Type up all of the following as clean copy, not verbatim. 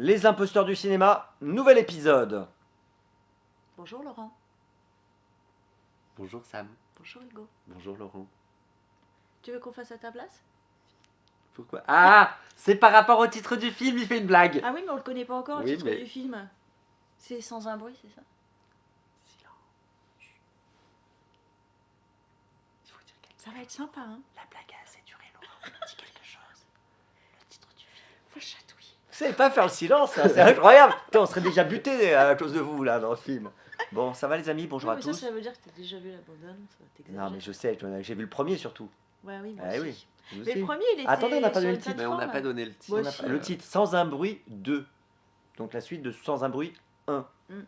Les imposteurs du cinéma, nouvel épisode. Bonjour Laurent. Bonjour Sam. Bonjour Hugo. Bonjour Laurent. Tu veux qu'on fasse à ta place? Pourquoi? Ah, c'est par rapport au titre du film, il fait une blague. Ah oui, mais on le connaît pas encore, le Oui, titre mais- du film. C'est Sans un bruit, c'est ça? Silence. Chut. Il faut dire quelque chose. Ça va être sympa, hein? La blague a assez duré, Laurent. On dit quelque chose. Le titre du film. Faut chatouiller. Vous savez pas faire le silence, là, c'est incroyable. Putain, on serait déjà buté à cause de vous là dans le film. Bon, ça va les amis, bonjour Oui, à mais tous. ça veut dire que t'as déjà vu la bande-annonce, t'exagères. Non mais je sais, j'ai vu le premier surtout. Ouais, oui, moi Eh aussi. oui. Vous Mais aussi. le premier, il était Attendez, on n'a pas sur donné une le titre. Mais on n'a plateforme. pas donné le titre. Moi On a aussi. pas- Le titre Sans un bruit 2. Donc la suite de Sans un bruit 1. Mm.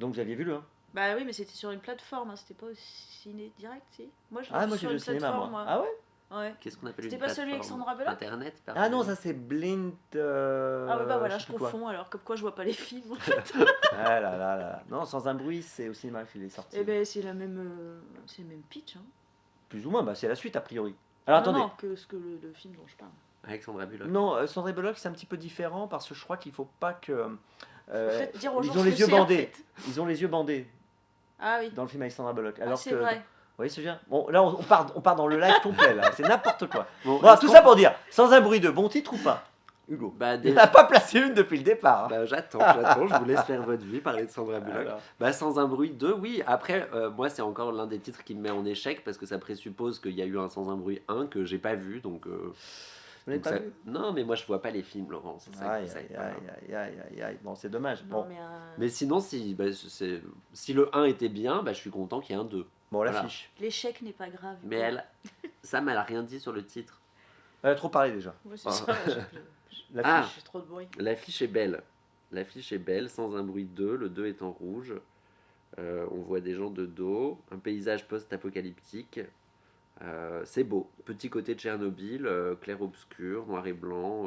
Donc vous aviez vu le 1. Bah oui, mais c'était sur une plateforme, hein, c'était pas au ciné direct, si. Moi, je l'ai Ah vu moi j'ai sur vu une le cinéma plateforme, moi. Ah ouais. Ouais. Qu'est-ce qu'on appelle C'était une pas celui avec plateforme Sandra Bullock? Internet, Ah non, ça c'est Blind. Ah ouais, bah voilà, sais je plus quoi. confonds alors, comme quoi je vois pas les films en fait. Ah là là là. Non, Sans un bruit, c'est au cinéma qu'il est sorti. Eh ben, c'est la même, c'est le même pitch, hein. Plus ou moins, bah c'est la suite a priori. Alors attendez. Non, que ce que le film dont je parle. avec Sandra Bullock. Non, Sandra Bullock c'est un petit peu différent parce que je crois qu'il faut pas que. Faites dire aux gens ils ont ce les que yeux c'est, en bandés. fait. Ils ont les yeux bandés Ah oui, dans le film avec Sandra Bullock. ah, Alors c'est que. vrai. Vous voyez ce que je veux dire. Bon, là on part dans le live complet là. C'est n'importe quoi. Bon, Bon, est-ce tout qu'on- ça pour dire, Sans un bruit de bon titre ou pas, Hugo. Bah, Il déjà... n'a pas placé une depuis le départ. hein. bah, j'attends, je vous laisse faire votre vie, parler de Sandra Bullock. Alors. Bah, Sans un bruit 2, oui. Après, moi, c'est encore l'un des titres qui me met en échec parce que ça présuppose qu'il y a eu un Sans un bruit 1 que j'ai pas vu. Donc, Vous l'avez donc pas ça- vu. Non, mais moi, je vois pas les films, Laurent. C'est ça, Aïe ça aïe aide pas. aïe aïe aïe aïe. Bon, c'est dommage. Non, Bon, Mais sinon, si le 1 était bien, bah, je suis content qu'il y ait un 2. bon, voilà. l'affiche. l'échec n'est pas grave. Mais Sam, elle a rien dit sur le titre. Elle a trop parlé déjà. Ouais, c'est Ah. ça, L'affiche. j'ai trop de bruit. L'affiche est belle. L'affiche est belle, Sans un bruit 2. Le 2 est en rouge. On voit des gens de dos. Un paysage post-apocalyptique. C'est beau. Petit côté de Tchernobyl, clair-obscur, noir et blanc.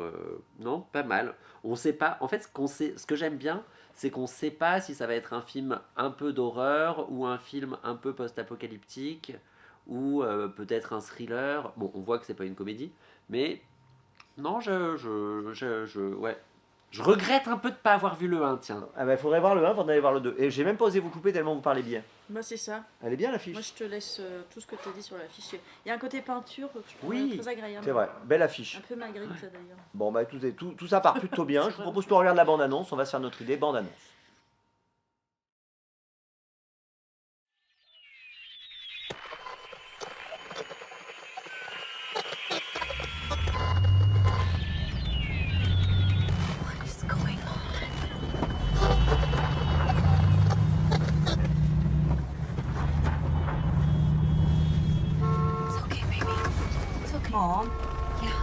Non, pas mal. On sait pas. En fait, ce que j'aime bien, c'est qu'on sait pas si ça va être un film un peu d'horreur ou un film un peu post-apocalyptique ou peut-être un thriller. Bon, on voit que c'est pas une comédie, mais non, ouais. Je regrette un peu de pas avoir vu le 1, tiens. Ah bah, il faudrait voir le 1 avant d'aller voir le 2. Et j'ai même pas osé vous couper tellement vous parlez bien. Moi, c'est ça. Elle est bien l'affiche. Moi, je te laisse tout ce que tu as dit sur l'affiche. Il y a un côté peinture que je trouve Oui, très agréable. C'est vrai, belle affiche. Un peu Magritte, ça, d'ailleurs. Bon bah tout ça part plutôt bien. C'est Je vous vraiment propose qu'on regarde la bande-annonce. On va se faire notre idée. Bande-annonce. What is going on? It's okay, baby. It's okay. Mom? Yeah.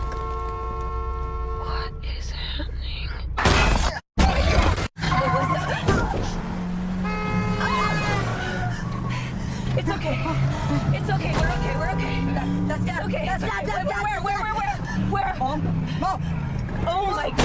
What is happening? What was that? It's okay. It's okay. We're okay. We're okay. That's okay. That's okay. Where? Mom? Mom! Oh my God!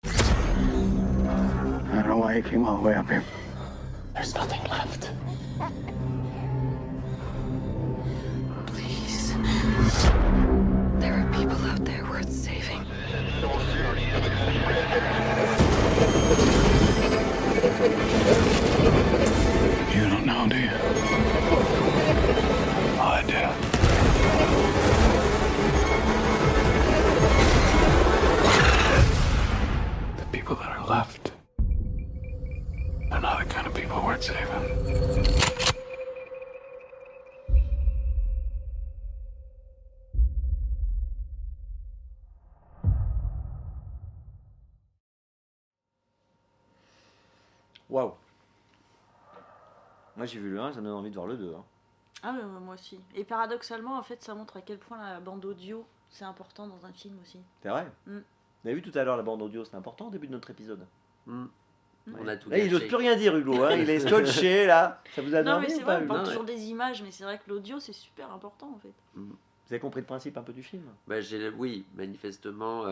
I don't know why you came all the way up here. There's nothing left. Please. There are people out there worth saving. You don't know, do you? Oh, I do. The people that are left Waouh. Moi j'ai vu le 1, ça me donne envie de voir le 2. Hein. Ah ouais, moi aussi. Et paradoxalement, en fait, ça montre à quel point la bande audio, c'est important dans un film aussi. C'est vrai. Mm. Vous avez vu tout à l'heure la bande audio, c'est important au début de notre épisode. Hmm. On a tout Là, il n'ose gâché. plus rien dire, Hugo. Hein. Il est scotché là. Ça vous a donné Non, mais envie c'est ou vrai, pas, on Hugo parle Non, toujours des images, mais c'est vrai que l'audio, c'est super important, en fait. Vous avez compris le principe un peu du film? Bah, oui, manifestement,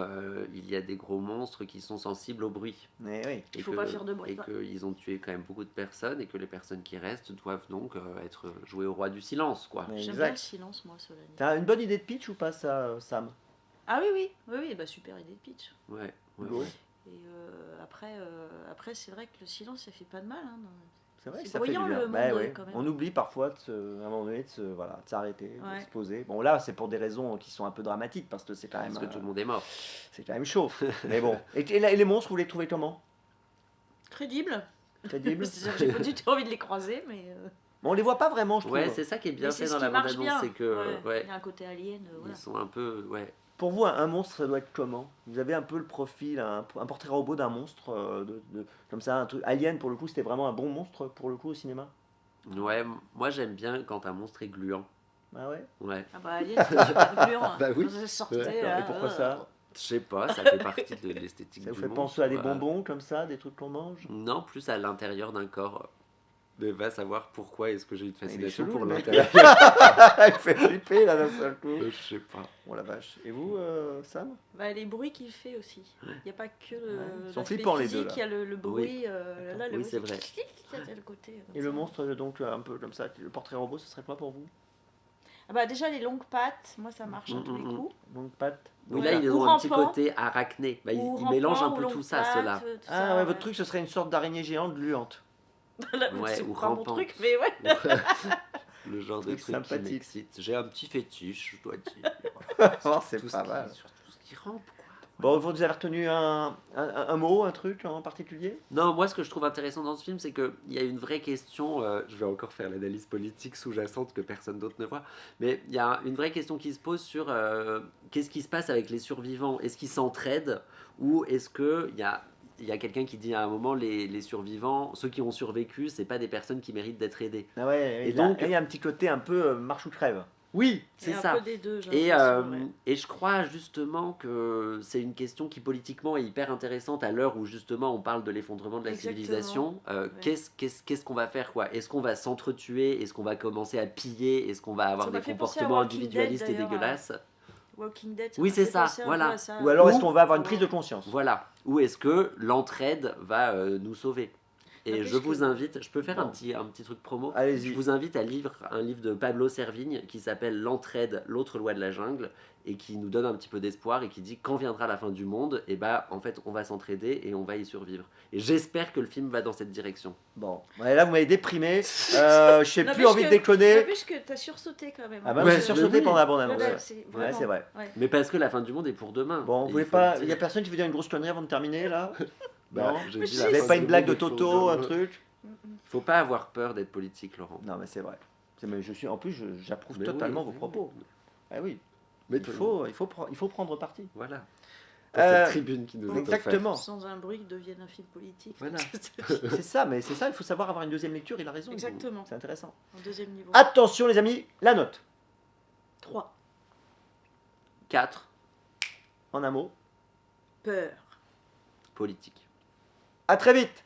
il y a des gros monstres qui sont sensibles au bruit. Mais oui. Il faut pas faire de bruit. Et qu'ils ont tué quand même beaucoup de personnes et que les personnes qui restent doivent donc être jouées au roi du silence, quoi. Mais J'aime bien le exact. silence, moi, cela dit. T'as une bonne idée de pitch ou pas, ça, Sam? Ah oui, bah super idée de pitch. Ouais, ouais, Hugo ouais. Et après c'est vrai que le silence, ça fait pas de mal. Hein, C'est vrai C'est que ça fait bruyant, du bien. le Bah monde, ouais. quand même. On oublie parfois, à un moment donné, de s'arrêter, de Ouais. se poser. Bon, là, c'est pour des raisons qui sont un peu dramatiques, parce que c'est quand même, Parce que tout le monde est mort. c'est quand même chaud. Mais bon. Et les monstres, vous les trouvez comment? Crédible. Crédibles? C'est-à-dire que j'ai pas du tout envie de les croiser, mais. Bon, on les voit pas vraiment, je trouve. Ouais, c'est ça qui est bien mais fait c'est dans ce la qui marche bande-annonce, bien. c'est que ouais, Il y a un côté alien, voilà. ils sont un peu... Ouais. Pour vous, un monstre, ça doit être comment? Vous avez un peu le profil, un portrait robot d'un monstre, comme ça, un truc. Alien, pour le coup, c'était vraiment un bon monstre, pour le coup, au cinéma? Ouais, moi j'aime bien quand un monstre est gluant. Ah ouais? Ouais. Ah bah Alien, c'est super gluant. Hein. Bah oui. Quand ça sortait, Ouais. là, Et pourquoi ça? Je sais pas, ça fait partie de l'esthétique Ça du vous fait monstre. penser à des bonbons, comme ça, des trucs qu'on mange? Non, plus à l'intérieur d'un corps. Mais va savoir pourquoi est-ce que j'ai une Il est fascination chelou, pour le mec. l'intérieur. Il fait flipper, là, d'un seul coup. Je sais pas. Oh la vache. Et vous, Sam? Bah, les bruits qu'il fait aussi. Il n'y a pas que Ouais. Ils sont l'aspect flippants, les deux, physique, là. il y a le bruit. Là, le Oui, bruit, c'est vrai. Il y a le côté. Et le monstre, donc, un peu comme ça, le portrait robot, ce serait quoi pour vous? Ah bah, déjà, les longues pattes, moi, ça marche à tous les coups. Donc, pattes. Oui, Ouais. là, ils Ou ont un petit rampant. côté arachné. Bah, Ou ils mélangent un rampant, peu ou tout longue ça, ceux-là. patte, tout Ah ça, ouais, votre truc, ce serait une sorte d'araignée géante gluante. Là, Ouais, c'est ou pas mon rampant. truc, mais ouais. Le genre de Truc truc qui sympathique. m'excite. J'ai un petit fétiche, je dois dire. Oh, c'est Tout ce pas qui- mal. Sur tout ce qui rampe, quoi. Bon, vous avez retenu un mot, un truc en particulier? Non, moi, ce que je trouve intéressant dans ce film, c'est qu'il y a une vraie question. Je vais encore faire l'analyse politique sous-jacente que personne d'autre ne voit. Mais il y a une vraie question qui se pose sur qu'est-ce qui se passe avec les survivants? Est-ce qu'ils s'entraident? Ou est-ce qu'il y a quelqu'un qui dit à un moment les survivants, ceux qui ont survécu, c'est pas des personnes qui méritent d'être aidées? Ah ouais, Et et donc, donc- il y a un petit côté un peu marche ou crève. Oui, C'est c'est un ça. peu des deux, j'ai Et, l'impression, ouais. et je crois justement que c'est une question qui politiquement est hyper intéressante à l'heure où justement on parle de l'effondrement de la Exactement. civilisation. Ouais. Qu'est-ce qu'on va faire, quoi? Est-ce qu'on va s'entretuer? Est-ce qu'on va commencer à piller? Est-ce qu'on va avoir Ça m'a des fait penser à comportements Walking individualistes Dead, et d'ailleurs, dégueulasses? Walking Dead, Oui, m'a c'est fait ça, penser un peu voilà. à ça. Ou alors, est-ce Ou- qu'on va avoir une prise de conscience? Voilà. Ou est-ce que l'entraide va nous sauver? Et N'empêche je vous que- invite, je peux faire Bon. un petit truc promo. Allez-y. Je vous invite à lire un livre de Pablo Servigne qui s'appelle L'entraide, l'autre loi de la jungle, et qui nous donne un petit peu d'espoir et qui dit quand viendra la fin du monde, et bah en fait on va s'entraider et on va y survivre. Et j'espère que le film va dans cette direction. Bon, ouais, là, vous m'avez déprimé. Je n'ai plus N'empêche envie de que- déconner. N'empêche que t'as sursauté quand même. Ah bah, Ouais, j'ai sursauté oui. pendant la bande-annonce. Ouais, Ouais, c'est Ouais, vraiment- c'est vrai. ouais. Mais parce que la fin du monde est pour demain. Bon, vous Et voulez faut pas. le Il y a dire. personne qui veut dire une grosse connerie avant de terminer là? Bah, Non. j'ai Mais dit si, la Vous fin n'avez pas du une blague de monde est pour Toto, un demain. truc? Faut pas avoir peur d'être politique, Laurent. Non, mais c'est vrai. Mais je suis, en plus, j'approuve Mais totalement oui, vos mais propos. oui. Ah oui, Mais il faut prendre parti. Voilà. Euh, Cette tribune qui nous est offerte. Exactement. Sans un bruit, devienne un film politique. Voilà. C'est ça, mais c'est ça, il faut savoir avoir une deuxième lecture, il a raison. Exactement. C'est intéressant. En deuxième niveau. Attention les amis, la note. 3. 4. En un mot. Peur. Politique. À très vite.